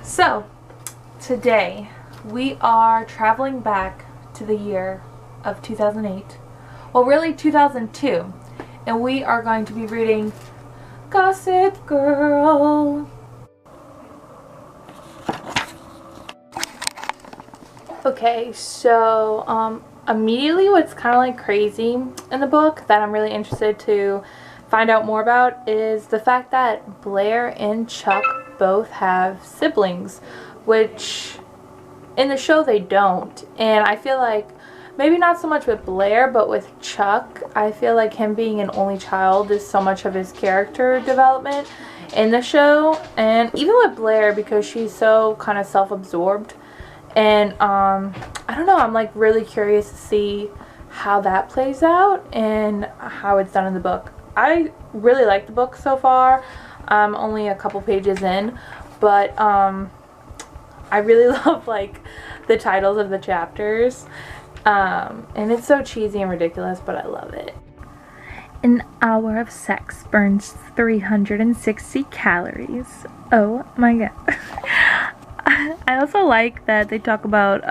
So, today we are traveling back to the year of 2008. Well, really 2002. And we are going to be reading Gossip Girl. Okay, so immediately what's kind of like crazy in the book that I'm really interested to find out more about is the fact that Blair and Chuck both have siblings, which in the show they don't. And I feel like maybe not so much with Blair, but with Chuck, I feel like him being an only child is so much of his character development in the show. And even with Blair, because she's so kind of self-absorbed. And I don't know, I'm like really curious to see how that plays out and how it's done in the book. I really like the book so far. I'm only a couple pages in, but I really love like the titles of the chapters. And it's so cheesy and ridiculous, but I love it. An hour of sex burns 360 calories. Oh my god. I also like that they talk about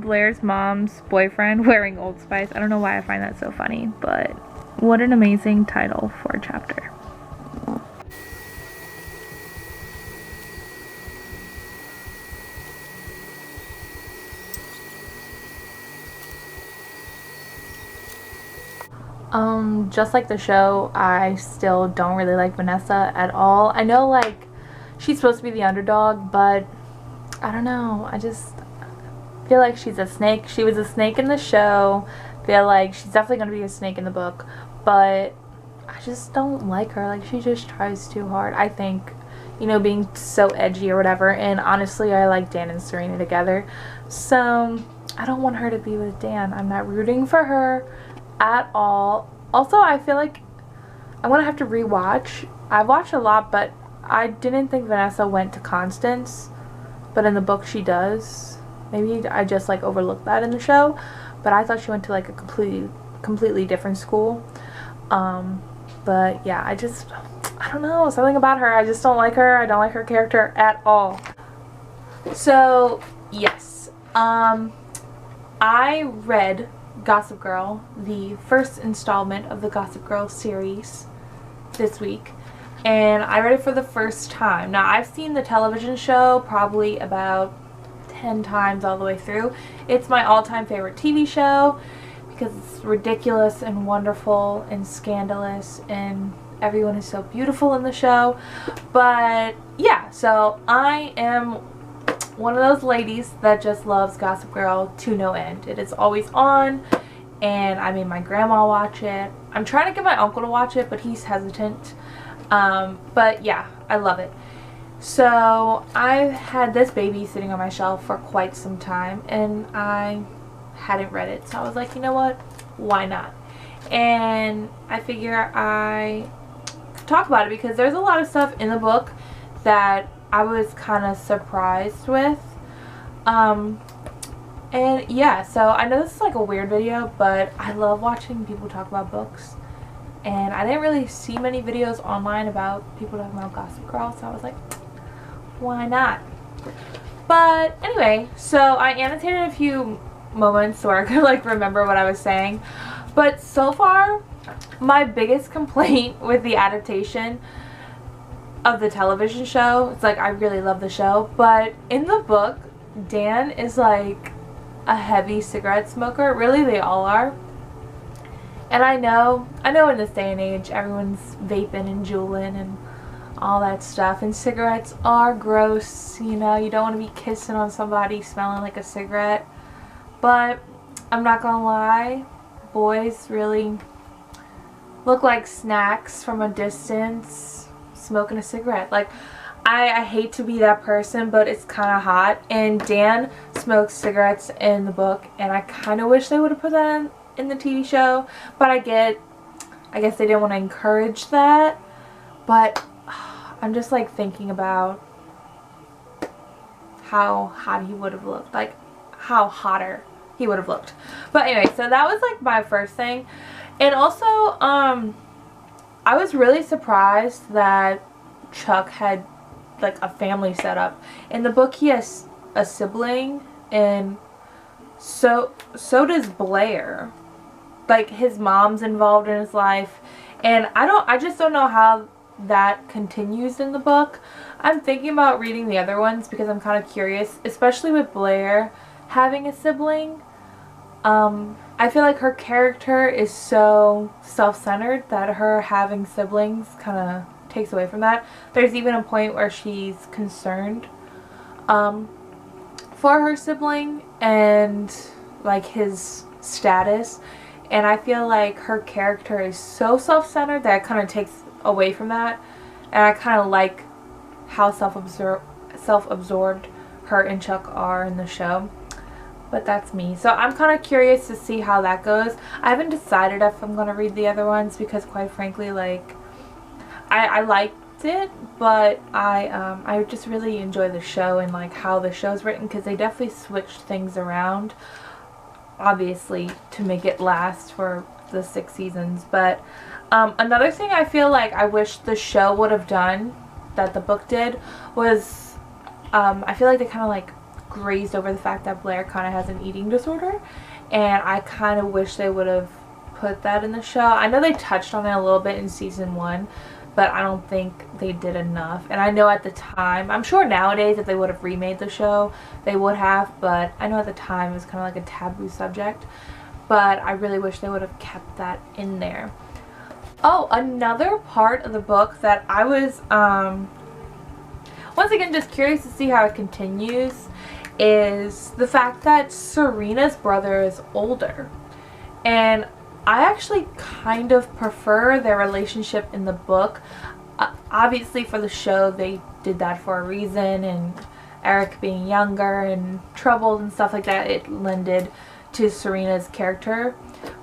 Blair's mom's boyfriend wearing Old Spice. I don't know why I find that so funny, but what an amazing title for a chapter. Just like the show, I still don't really like Vanessa at all. I know like she's supposed to be the underdog, but I don't know. I just feel like she's a snake. She was a snake in the show. Feel like she's definitely going to be a snake in the book, but I just don't like her. Like, she just tries too hard, I think, you know, being so edgy or whatever. And honestly, I like Dan and Serena together, so I don't want her to be with Dan. I'm not rooting for her at all. Also, I feel like I'm gonna have to rewatch. I've watched a lot, but I didn't think Vanessa went to Constance, but in the book she does. Maybe I just like overlooked that in the show, but I thought she went to like a completely different school. But yeah, I don't know, something about her. I just don't like her. I don't like her character at all. So yes, I read Gossip Girl, the first installment of the Gossip Girl series, this week, and I read it for the first time. Now, I've seen the television show probably about 10 times all the way through. It's my all-time favorite TV show because it's ridiculous and wonderful and scandalous, and everyone is so beautiful in the show. But yeah, so I am one of those ladies that just loves Gossip Girl to no end. It is always on, and I made my grandma watch it. I'm trying to get my uncle to watch it, but he's hesitant. But yeah, I love it. So I've had this baby sitting on my shelf for quite some time, and I hadn't read it, so I was like, you know what, why not? And I figure I could talk about it because there's a lot of stuff in the book that I was kind of surprised with. And yeah, so I know this is like a weird video, but I love watching people talk about books, and I didn't really see many videos online about people talking about Gossip Girl, so I was like, why not? But anyway, so I annotated a few moments so I could like remember what I was saying. But so far, my biggest complaint with the adaptation of the television show, it's like I really love the show, but in the book, Dan is like a heavy cigarette smoker. Really, they all are. And I know in this day and age, everyone's vaping and juuling and all that stuff, and cigarettes are gross, you know, you don't want to be kissing on somebody smelling like a cigarette. But I'm not gonna lie, boys really look like snacks from a distance smoking a cigarette. Like, I hate to be that person, but it's kind of hot. And Dan smokes cigarettes in the book, and I kind of wish they would have put that in the TV show, but I guess they didn't want to encourage that. But I'm just like thinking about how hot he would have looked, like how hotter he would have looked. But anyway, so that was like my first thing. And also I was really surprised that Chuck had like a family setup. In the book he has a sibling, and so does Blair. Like his mom's involved in his life, and I just don't know how that continues in the book. I'm thinking about reading the other ones because I'm kind of curious, especially with Blair having a sibling. I feel like her character is so self-centered that her having siblings kind of takes away from that. There's even a point where she's concerned for her sibling and like his status, and I feel like her character is so self-centered that it kind of takes away from that, and I kind of like how self-absorbed her and Chuck are in the show. But that's me. So I'm kind of curious to see how that goes. I haven't decided if I'm going to read the other ones because quite frankly, like, I liked it, but I just really enjoy the show and like how the show's written, because they definitely switched things around, obviously, to make it last for the 6 seasons. But another thing I feel like I wish the show would have done that the book did was I feel like they kind of like grazed over the fact that Blair kind of has an eating disorder, and I kind of wish they would have put that in the show. I know they touched on it a little bit in season 1, but I don't think they did enough. And I know at the time, I'm sure nowadays if they would have remade the show they would have, but I know at the time it was kind of like a taboo subject, but I really wish they would have kept that in there. Oh, another part of the book that I was once again just curious to see how it continues is the fact that Serena's brother is older, and I actually kind of prefer their relationship in the book. Obviously for the show they did that for a reason, and Eric being younger and troubled and stuff like that, it lended to Serena's character.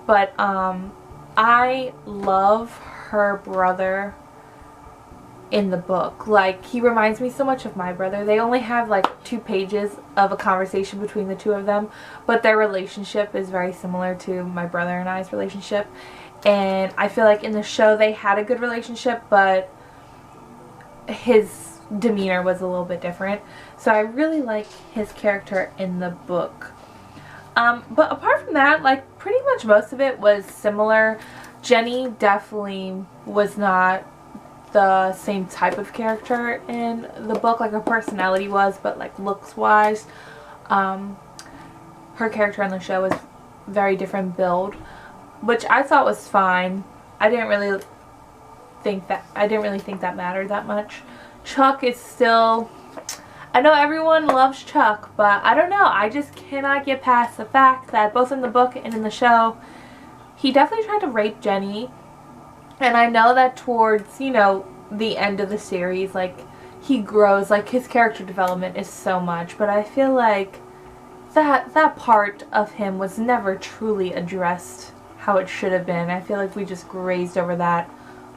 But I love her brother in the book. Like, he reminds me so much of my brother. They only have like 2 pages of a conversation between the two of them, but their relationship is very similar to my brother and I's relationship. And I feel like in the show they had a good relationship, but his demeanor was a little bit different. So I really like his character in the book. But apart from that, like, pretty much most of it was similar. Jenny definitely was not the same type of character in the book, like her personality was, but like looks wise, her character on the show was very different build, which I thought was fine. I didn't really think that mattered that much. Chuck is still, I know everyone loves Chuck, but I don't know, I just cannot get past the fact that both in the book and in the show he definitely tried to rape Jenny. And I know that towards, you know, the end of the series, like, he grows, like, his character development is so much, but I feel like that part of him was never truly addressed how it should have been. I feel like we just grazed over that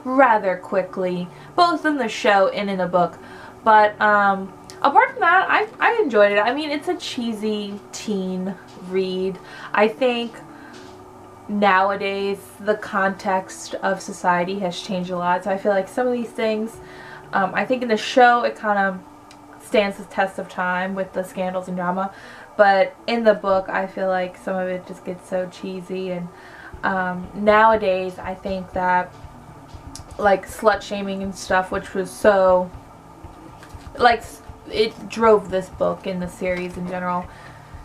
rather quickly, both in the show and in the book. But apart from that, I enjoyed it. I mean, it's a cheesy teen read. I think nowadays the context of society has changed a lot, so I feel like some of these things, I think in the show it kind of stands the test of time with the scandals and drama, but in the book I feel like some of it just gets so cheesy. And nowadays I think that like slut shaming and stuff, which was so, like, it drove this book in the series in general,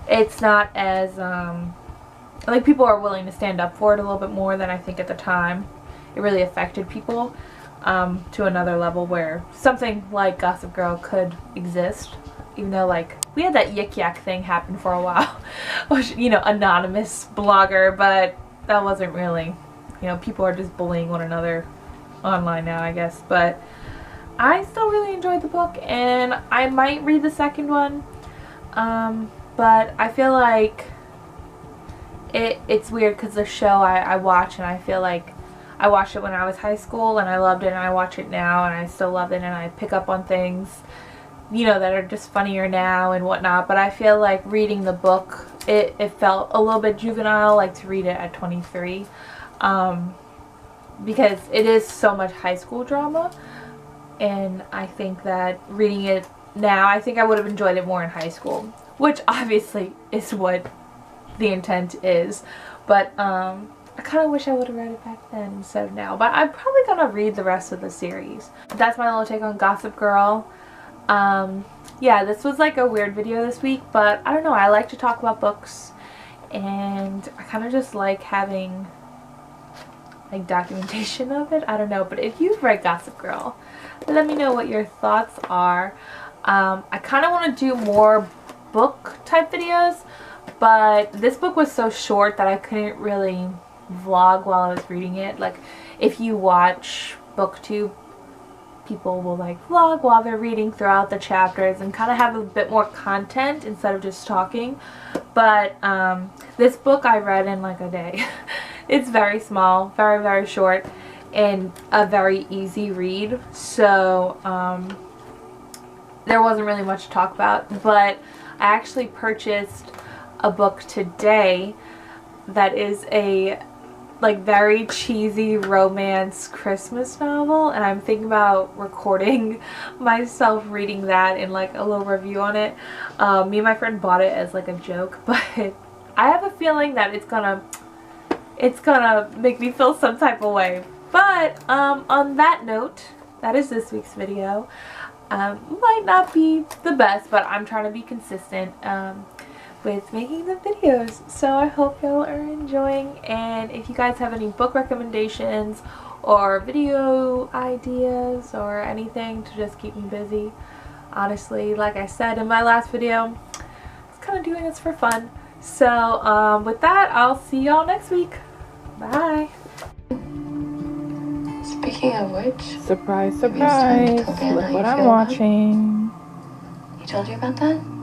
it's not as like, people are willing to stand up for it a little bit more than I think at the time. It really affected people to another level where something like Gossip Girl could exist, even though, like, we had that Yik Yak thing happen for a while, which, you know, anonymous blogger, but that wasn't really, you know, people are just bullying one another online now, I guess. But I still really enjoyed the book, and I might read the second one, but I feel like it's weird because the show I watch, and I feel like I watched it when I was high school and I loved it, and I watch it now and I still love it, and I pick up on things, you know, that are just funnier now and whatnot. But I feel like reading the book, it felt a little bit juvenile, like, to read it at 23, because it is so much high school drama. and I think that reading it now, I think I would have enjoyed it more in high school, which obviously is what the intent is, but I kind of wish I would have read it back then instead of now. But I'm probably gonna read the rest of the series. That's my little take on Gossip Girl. Yeah, this was like a weird video this week, but I don't know, I like to talk about books, and I kind of just like having like documentation of it. I don't know, but if you've read Gossip Girl, let me know what your thoughts are. I kind of want to do more book type videos, but this book was so short that I couldn't really vlog while I was reading it. Like, if you watch BookTube, people will like vlog while they're reading throughout the chapters and kind of have a bit more content instead of just talking. But this book I read in like a day. It's very small, very, very short, and a very easy read. So there wasn't really much to talk about, but I actually purchased a book today that is a like very cheesy romance Christmas novel, and I'm thinking about recording myself reading that and like a little review on it. Me and my friend bought it as like a joke, but I have a feeling that it's gonna make me feel some type of way. But on that note, that is this week's video. Might not be the best, but I'm trying to be consistent with making the videos, so I hope y'all are enjoying. And if you guys have any book recommendations or video ideas or anything to just keep me busy, honestly, like I said in my last video, it's kind of doing this for fun. So with that, I'll see y'all next week. Bye. Speaking of which, surprise, surprise, look what I'm watching. he told you about that?